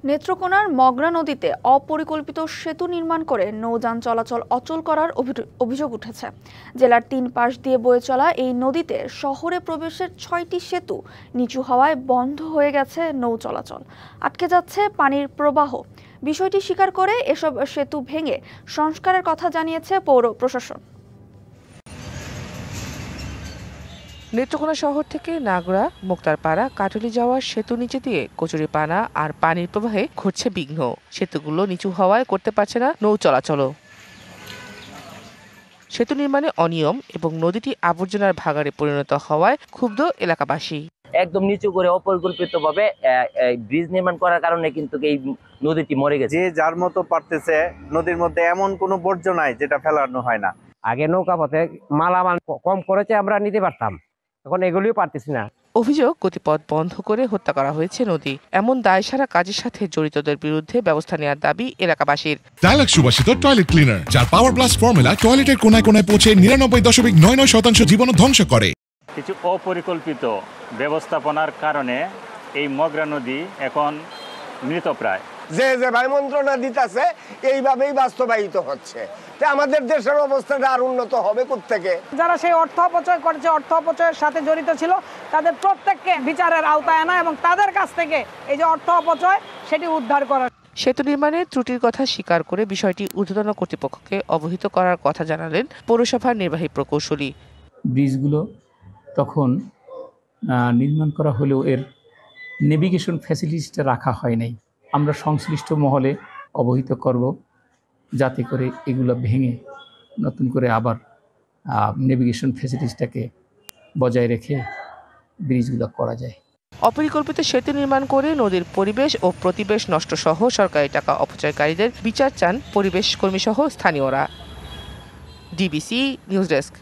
নেত্রকোনার মগরা নদীতে অপরিকল্পিত সেতু নির্মাণ করে নৌযান চলাচল অচল করার অভিযোগ উঠেছে। জেলার 3 পাশ দিয়ে বয়ে চলা এই নদীতে শহরে প্রবেশের 6টি সেতু নিচু হওয়ায় বন্ধ হয়ে গেছে নৌ চলাচল, আটকে যাচ্ছে পানির প্রবাহ। বিষয়টি স্বীকার করে এসব সেতু ভেঙে সংস্কারের কথা জানিয়েছে পৌর প্রশাসন। নেত্রকোনা শহর থেকে নাগড়া, মুক্তারপাড়া, কাটুলি যাওয়ার সেতু নিচে দিয়ে কচুরিপানা আর পানির প্রবাহে ঘটছে বিঘ্ন। সেতুগুলো নিচু হওয়ায় করতে পারছে না নৌ চলাচলও। সেতু নির্মাণে অনিয়ম এবং নদীটি আবর্জনার ভাগাড়ে পরিণত হওয়ায় ক্ষুব্ধ এলাকাবাসী। একদম নিচু করে অপরিকল্পিতভাবে ব্রিজ নির্মাণ করার কারণে কিন্তু এই নদীটি মরে গেছে। যে যার মতো পারতেছে, নদীর মধ্যে এমন কোনো বর্জ্য নাই যেটা ফেলানো হয় না। আগে নৌকা পথে মালামাল কম করেছে আমরা নিতে পারতাম, এখন এগুলিও পারতেছি না। অভিযোগ, গতিপথ বন্ধ করে হত্যা করা হয়েছে নদী। এমন দায়সারা কাজের সাথে জড়িতদের বিরুদ্ধে ব্যবস্থা নেওয়ার দাবি এলাকাবাসীর। ডায়ালগ সুবাসিত টয়লেট ক্লিনার, যার পাওয়ার প্লাস ফর্মুলা টয়লেটের কোনায় কোনায় পৌঁছে 99.99% জীবন ধ্বংস করে। কিছু অপরিকল্পিত ব্যবস্থাপনার কারণে এই মগরা নদী এখন মৃতপ্রায়। যে বায়ুমন্ত্রণা দিতেছে এইভাবেই বাস্তবায়িত হচ্ছে। আমাদের দেশের অবস্থাটা আর উন্নত হবে কোত্থেকে? যারা সেই অর্থ অপচয় করেছে, অর্থ অপচয়ের সাথে জড়িত ছিল, তাদের প্রত্যেককে বিচারের আওতায় আনা এবং তাদের কাছ থেকে এই যে অর্থ অপচয় সেটি উদ্ধার করা। সেতু নির্মাণে ত্রুটির কথা স্বীকার করে বিষয়টি ঊর্ধ্বতন কর্তৃপক্ষকে অবহিত করার কথা জানালেন পৌরসভার নির্বাহী প্রকৌশলী। ব্রিজগুলো তখন নির্মাণ করা হলেও এর নেভিগেশন ফ্যাসিলিটিসটা রাখা হয় নাই। আমরা সংশ্লিষ্ট মহলে অবহিত করব, যাতে করে এগুলো ভেঙে নতুন করে আবার নেভিগেশন ফ্যাসিলিটিসটাকে বজায় রেখে ব্রিজগুলো করা যায়। অপরিকল্পিত সেতু নির্মাণ করে নদীর পরিবেশ ও প্রতিবেশ নষ্ট সহ সরকারি টাকা অপচয়কারীদের বিচার চান পরিবেশ কর্মী সহ স্থানীয়রা। DBC news desk.